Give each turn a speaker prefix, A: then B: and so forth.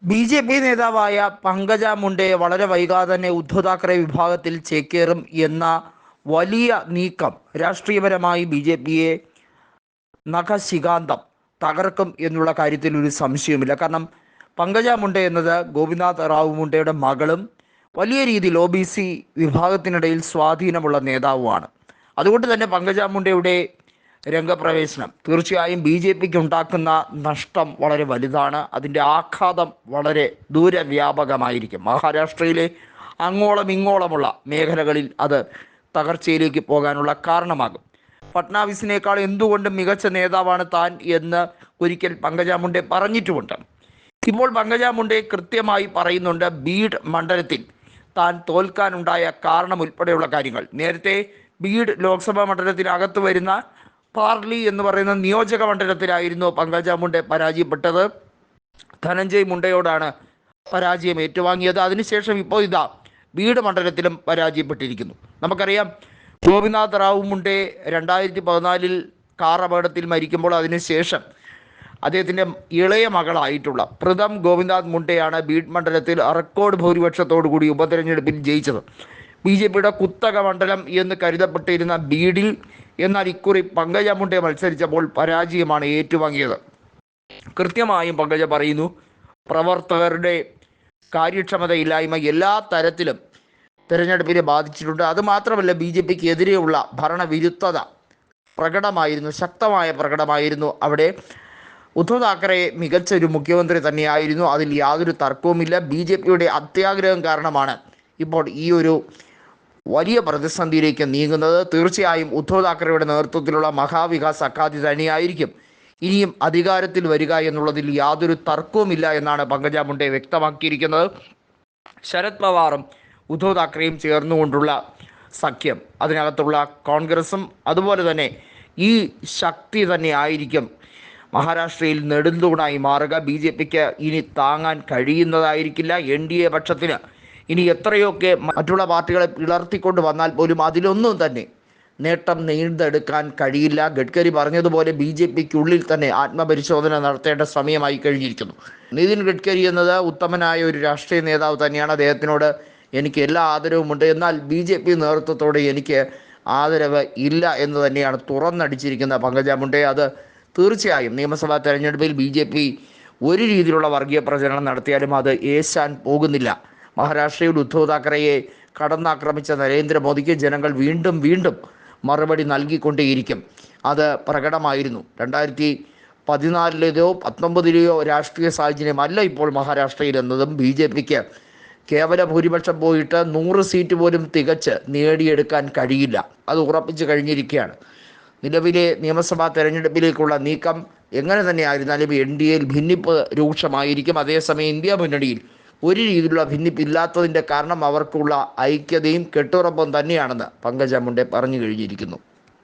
A: BJP. നേതാവായ പങ്കജ മുണ്ടയെ വളരെ വൈകാതെ തന്നെ ഉദ്ധവ് താക്കറെ വിഭാഗത്തിൽ ചേക്കേറും എന്ന വലിയ നീക്കം രാഷ്ട്രീയപരമായി ബി.ജെ.പിയെ നഖശിഖാന്തം തകർക്കും എന്നുള്ള കാര്യത്തിൽ ഒരു സംശയവുമില്ല. കാരണം പങ്കജ മുണ്ട എന്നത് ഗോപിനാഥ് റാവു മുണ്ടയുടെ മകളും വലിയ രീതിയിൽ OBC വിഭാഗത്തിനിടയിൽ സ്വാധീനമുള്ള നേതാവുമാണ്. അതുകൊണ്ട് തന്നെ പങ്കജ മുണ്ടയുടെ രംഗപ്രവേശനം തീർച്ചയായും ബി.ജെ.പിക്ക് ഉണ്ടാക്കുന്ന നഷ്ടം വളരെ വലുതാണ്. അതിൻ്റെ ആഘാതം വളരെ ദൂരവ്യാപകമായിരിക്കും. മഹാരാഷ്ട്രയിലെ അങ്ങോളം ഇങ്ങോളമുള്ള മേഖലകളിൽ അത് തകർച്ചയിലേക്ക് പോകാനുള്ള കാരണമാകും. ഫട്നാവിസിനേക്കാൾ എന്തുകൊണ്ടും മികച്ച നേതാവാണ് താൻ എന്ന് ഒരിക്കൽ പങ്കജ മുണ്ടെ പറഞ്ഞിട്ടുമുണ്ട്. ഇപ്പോൾ പങ്കജ മുണ്ടെ കൃത്യമായി പറയുന്നുണ്ട് ബീഡ് മണ്ഡലത്തിൽ താൻ തോൽക്കാനുണ്ടായ കാരണം ഉൾപ്പെടെയുള്ള കാര്യങ്ങൾ. നേരത്തെ ബീഡ് ലോക്സഭാ മണ്ഡലത്തിനകത്ത് വരുന്ന പാർലി എന്ന് പറയുന്ന നിയോജക മണ്ഡലത്തിലായിരുന്നു പങ്കജ മുണ്ടെ പരാജയപ്പെട്ടത്. ധനഞ്ജയ് മുണ്ടയോടാണ് പരാജയം ഏറ്റുവാങ്ങിയത്. അതിനുശേഷം ഇപ്പോൾ ഇതാ ബീഡ് മണ്ഡലത്തിലും പരാജയപ്പെട്ടിരിക്കുന്നു. നമുക്കറിയാം ഗോപിനാഥ് റാവു മുണ്ടെ 2014 കാർ അപകടത്തിൽ മരിക്കുമ്പോൾ അതിനുശേഷം അദ്ദേഹത്തിൻ്റെ ഇളയ മകളായിട്ടുള്ള പ്രഥം ഗോപിനാഥ് മുണ്ടയാണ് ബീഡ് മണ്ഡലത്തിൽ റെക്കോർഡ് ഭൂരിപക്ഷത്തോടു കൂടി ഉപതെരഞ്ഞെടുപ്പിൽ ജയിച്ചത്. ബി.ജെ.പിയുടെ കുത്തക മണ്ഡലം എന്ന് കരുതപ്പെട്ടിരുന്ന ബീഡിൽ എന്നാൽ ഇക്കുറി പങ്കജ മുണ്ടെ മത്സരിച്ചപ്പോൾ പരാജയമാണ് ഏറ്റുവാങ്ങിയത്. കൃത്യമായും പങ്കജ പറയുന്നു, പ്രവർത്തകരുടെ കാര്യക്ഷമതയില്ലായ്മ എല്ലാ തരത്തിലും തിരഞ്ഞെടുപ്പിനെ ബാധിച്ചിട്ടുണ്ട്. അതുമാത്രമല്ല ബി.ജെ.പിക്ക് എതിരെയുള്ള ഭരണവിരുദ്ധത പ്രകടമായിരുന്നു, ശക്തമായ പ്രകടമായിരുന്നു. അവിടെ ഉദ്ധവ് താക്കറെ മികച്ചൊരു മുഖ്യമന്ത്രി തന്നെയായിരുന്നു, അതിൽ യാതൊരു തർക്കവുമില്ല. ബി.ജെ.പിയുടെ അത്യാഗ്രഹം കാരണമാണ് ഇപ്പോൾ ഈ ഒരു വലിയ പ്രതിസന്ധിയിലേക്ക് നീങ്ങുന്നത്. തീർച്ചയായും ഉദ്ധവ് താക്കറെയുടെ നേതൃത്വത്തിലുള്ള മഹാവികാസ് അഘാതി തന്നെയായിരിക്കും ഇനിയും അധികാരത്തിൽ വരിക എന്നുള്ളതിൽ യാതൊരു തർക്കവുമില്ല എന്നാണ് പങ്കജ മുണ്ടെ വ്യക്തമാക്കിയിരിക്കുന്നത്. ശരത് പവാറും ഉദ്ധവ് താക്കറെയും ചേർന്നുകൊണ്ടുള്ള സഖ്യം, അതിനകത്തുള്ള കോൺഗ്രസും അതുപോലെ തന്നെ ഈ ശക്തി തന്നെ ആയിരിക്കും മഹാരാഷ്ട്രയിൽ നെടുന്തൂണായി മാറുക. ബി.ജെ.പിക്ക് ഇനി താങ്ങാൻ കഴിയുന്നതായിരിക്കില്ല. NDA പക്ഷത്തിന് ഇനി എത്രയൊക്കെ മറ്റുള്ള പാർട്ടികളെ പിളർത്തിക്കൊണ്ട് വന്നാൽ പോലും അതിലൊന്നും തന്നെ നേട്ടം നേടിയെടുക്കാൻ കഴിയില്ല. ഗഡ്കരി പറഞ്ഞതുപോലെ ബി.ജെ.പിക്കുള്ളിൽ തന്നെ ആത്മപരിശോധന നടത്തേണ്ട സമയമായി കഴിഞ്ഞിരിക്കുന്നു. നിതിൻ ഗഡ്കരി എന്നത് ഉത്തമനായ ഒരു രാഷ്ട്രീയ നേതാവ് തന്നെയാണ്. അദ്ദേഹത്തിനോട് എനിക്ക് എല്ലാ ആദരവുമുണ്ട്. എന്നാൽ ബി.ജെ.പി നേതൃത്വത്തോട് എനിക്ക് ആദരവ് ഇല്ല എന്ന് തന്നെയാണ് തുറന്നടിച്ചിരിക്കുന്ന പങ്കജ മുണ്ടെ. അത് തീർച്ചയായും നിയമസഭാ തെരഞ്ഞെടുപ്പിൽ ബി.ജെ.പി ഒരു രീതിയിലുള്ള വർഗീയ പ്രചരണം നടത്തിയാലും അത് ഏശാൻ പോകുന്നില്ല. മഹാരാഷ്ട്രയിൽ ഉദ്ധവ് താക്കറെയെ കടന്നാക്രമിച്ച നരേന്ദ്രമോദിക്ക് ജനങ്ങൾ വീണ്ടും വീണ്ടും മറുപടി നൽകിക്കൊണ്ടേയിരിക്കും. അത് പ്രകടമായിരുന്നു. 2014 19 രാഷ്ട്രീയ സാഹചര്യമല്ല ഇപ്പോൾ മഹാരാഷ്ട്രയിൽ എന്നതും ബി.ജെ.പിക്ക് കേവല ഭൂരിപക്ഷം പോയിട്ട് 100 സീറ്റ് പോലും തികച്ച് നേടിയെടുക്കാൻ കഴിയില്ല. അത് ഉറപ്പിച്ചു കഴിഞ്ഞിരിക്കുകയാണ്. നിലവിലെ നിയമസഭാ തെരഞ്ഞെടുപ്പിലേക്കുള്ള നീക്കം എങ്ങനെ തന്നെയായിരുന്നാലും NDAയിൽ ഭിന്നിപ്പ് രൂക്ഷമായിരിക്കും. അതേസമയം ഇന്ത്യ മുന്നണിയിൽ ഒരു രീതിയിലുള്ള ഭിന്നിപ്പില്ലാത്തതിൻ്റെ കാരണം അവർക്കുള്ള ഐക്യതയും കെട്ടുറപ്പും തന്നെയാണെന്ന് പങ്കജ മുണ്ടെ പറഞ്ഞു കഴിഞ്ഞിരിക്കുന്നു.